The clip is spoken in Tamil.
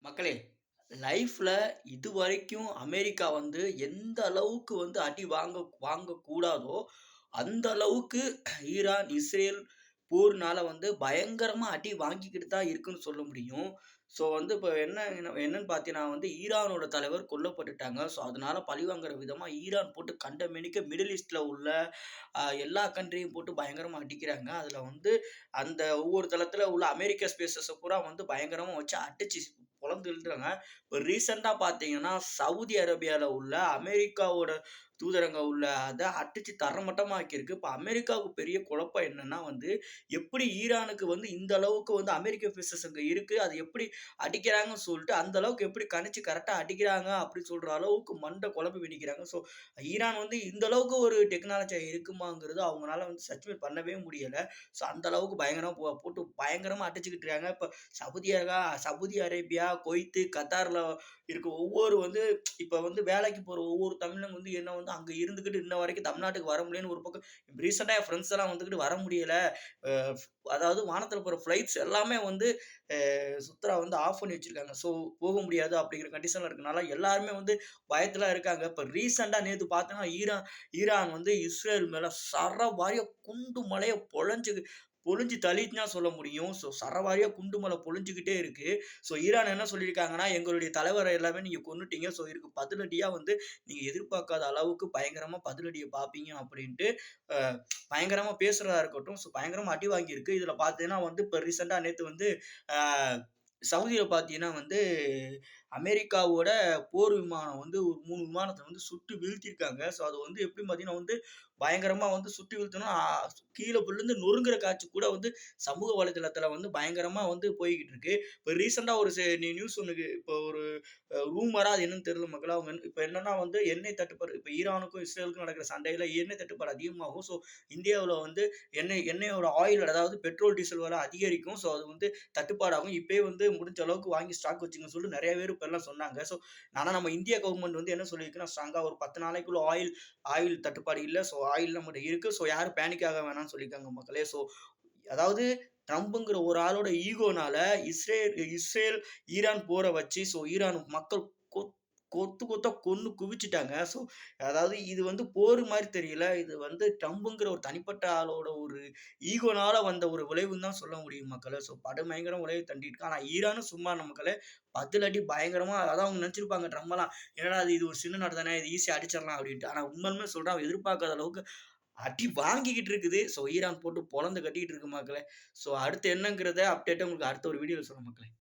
மக்களே, லைஃப்ல இதுவரைக்கும் அமெரிக்கா வந்து எந்த அளவுக்கு வந்து அடி வாங்கக்கூடாதோ, அந்த அளவுக்கு ஈரான், இஸ்ரேல் போர்னால வந்து பயங்கரமா அடி வாங்கிக்கிட்டு தான் இருக்குன்னு சொல்ல முடியும். ஸோ வந்து இப்ப என்னன்னு பார்த்தீங்கன்னா வந்து ஈரானோட தலைவர் கொல்லப்பட்டுட்டாங்க. ஸோ அதனால பழிவாங்குற விதமா ஈரான் போட்டு கண்டமேனிக்கு மிடில் ஈஸ்ட்ல உள்ள எல்லா கண்ட்ரியும் போட்டு பயங்கரமா அடிக்கிறாங்க. அதுல வந்து அந்த ஒவ்வொரு தளத்துல உள்ள அமெரிக்க ஸ்பேஸஸ பூரா வந்து பயங்கரமா வச்சு அடிச்சு பொளந்து இழுக்குறாங்க. இப்ப ரீசென்ட்டா பார்த்தீங்கன்னா, சவுதி அரேபியால உள்ள அமெரிக்காவோட தூதரகம் உள்ள அத அடிச்சு தரைமட்டமா ஆக்கியிருக்கு. இப்ப அமெரிக்காவுக்கு பெரிய குழப்பம் என்னன்னா வந்து, எப்படி ஈரானுக்கு வந்து இந்த அளவுக்கு வந்து அமெரிக்க பேசஸ் அங்க இருக்கு. அத எப்படி அடிக்கிறாங்கன்னு சொல்லிட்டு, அந்த அளவுக்கு எப்படி கணிச்சு கரெக்ட்டா அடிக்கிறாங்க அப்படின்னு சொல்ற அளவுக்கு மண்ட குழம்பி வெடிக்கிறாங்க. ஸோ ஈரான் வந்து இந்த அளவுக்கு ஒரு டெக்னாலஜி இருக்குமாங்கிறது அவங்கனால வந்து சர்டிஃபை பண்ணவே முடியல. ஸோ அந்த அளவுக்கு பயங்கரமா போட்டு பயங்கரமா அடிச்சுக்கிட்டு இருக்காங்க. இப்ப சவுதி அரேபியா, குவைத்து, கத்தார்ல இருக்க ஒவ்வொரு வந்து இப்ப வந்து வேலைக்கு போற ஒவ்வொரு தமிழன் வந்து என்ன வந்து அங்க இருந்துகிட்டு இன்ன வரைக்கும் தமிழ்நாட்டுக்கு வர முடியலன்னு ஒரு பக்கம் ரீசென்ட்டா என் ஃப்ரெண்ட்ஸ் எல்லாம் வந்துகிட்டு வர முடியல. அ அதாவது வானத்துல போற ஃப்ளைட்ஸ் எல்லாமே வந்து சுத்தரா வந்து ஆஃப் பண்ணி வச்சிருக்காங்க. ஸோ போக முடியாது அப்படிங்கிற கண்டிஷன்ல இருக்கனால எல்லாருமே வந்து பயத்துல இருக்காங்க. இப்ப ரீசென்ட்டா நேத்து பார்த்தோன்னா, ஈரான் வந்து இஸ்ரேல் மேல சரவாரியா குண்டு மழைய பொழிஞ்சு தள்ளிட்டுன்னு தான் சொல்ல முடியும். ஸோ சரவாரியா குண்டு மழை பொழிஞ்சுகிட்டே இருக்கு. ஸோ ஈரான் என்ன சொல்லியிருக்காங்கன்னா, எங்களுடைய தலைவர எல்லாமே நீங்க கொன்னுட்டீங்க. ஸோ இதுக்கு பதிலடியா வந்து நீங்க எதிர்பார்க்காத அளவுக்கு பயங்கரமா பதிலடிய பார்ப்பீங்க அப்படின்ட்டு, அ பயங்கரமா பேசுறதா இருக்கட்டும். ஸோ பயங்கரமா அடி வாங்கியிருக்கு. இதுல பார்த்தீங்கன்னா வந்து இப்ப ரீசென்ட்டா நேத்து வந்து அ சவுதியில பார்த்தீங்கன்னா வந்து, அமெரிக்காவோட போர் விமானம் வந்து ஒரு 3 விமானத்த வந்து சுட்டு வீழ்த்தியிருக்காங்க. ஸோ அது வந்து எப்படின்னு பார்த்தீங்கன்னா வந்து, பயங்கரமா வந்து சுட்டு வீழ்த்தணும் கீழ விழுந்து நொறுங்குற காட்சி கூட வந்து சமூக வலைதளத்தில வந்து பயங்கரமா வந்து போய்க்கிட்டு இருக்கு. இப்ப ரீசென்ட்டா ஒரு நியூஸ் ஒண்ணு இப்போ ஒரு ரூமரா அது என்னன்னு தெரியல மக்களே. அவங்க இப்ப என்னன்னா வந்து எண்ணெய் தட்டுப்பாடு இப்ப ஈரானுக்கும், இஸ்ரேலுக்கும் நடக்கிற சண்டையில எண்ணெய் தட்டுப்பாடு அதிகமாகும். ஸோ இந்தியாவுல வந்து எண்ணெயோட ஆயில் அதாவது பெட்ரோல், டீசல் விலை அதிகரிக்கும். ஸோ அது வந்து தட்டுப்பாடாகும். இப்பயே வந்து முடிஞ்ச அளவுக்கு வாங்கி ஸ்டாக் வச்சுக்கங்கன்னு சொல்லிட்டு நெறைய பேர் இப்பல்லாம் சொன்னாங்க. ஸோ ஆனா நம்ம இந்தியா கவர்மெண்ட் வந்து என்ன சொல்லியிருக்குன்னா, ஸ்ட்ராங்கா ஒரு 10 நாளைக்குள்ள ஆயில் ஆயில் தட்டுப்பாடு இல்ல. ஸோ ஆயில் நம்மட்ட இருக்கு. ஸோ யாரும் பேனிக் ஆக வேணாம்னு சொல்லியிருக்காங்க மக்களே. ஸோ அதாவது ட்ரம்புங்கிற ஒரு ஆளோட ஈகோனால இஸ்ரேல், ஈரான் போர வச்சு ஈரான் மக்கள் கொத்தா கொன்னு குவிச்சுட்டாங்க. அதாவது இது வந்து போர் மாரி தெரியல. இது வந்து ட்ரம்புங்கிற ஒரு தனிப்பட்ட ஆளோட ஒரு ஈகோனால வந்த ஒரு விளைவுன்னு தான் சொல்ல முடியும் மக்களே. படுபயங்கர விளைவு தண்டிருக்கு. ஆனா ஈரானும் சும்மா இல்ல மக்களே. பதிலடி பயங்கரமா அதான் அவங்க நெனச்சிருப்பாங்க ட்ரம்ப்லாம். என்னடா இது ஒரு சின்ன நாடு தானே. இது ஈஸியா அடிச்சிடலாம் அப்டின்ட்டு. ஆனா உண்மையாலுமே சொல்றேன் அவன் எதிர்பார்க்காத அளவுக்கு அடி வாங்கிக்கிட்டு இருக்குது. ஈரான் போட்டு பொளந்து கட்டிக்கிட்டு இருக்கு மக்களே. அடுத்து என்னங்கிறத அப்டேட்ட உங்களுக்கு அடுத்த ஒரு வீடியோல சொல்றேன் மக்களே.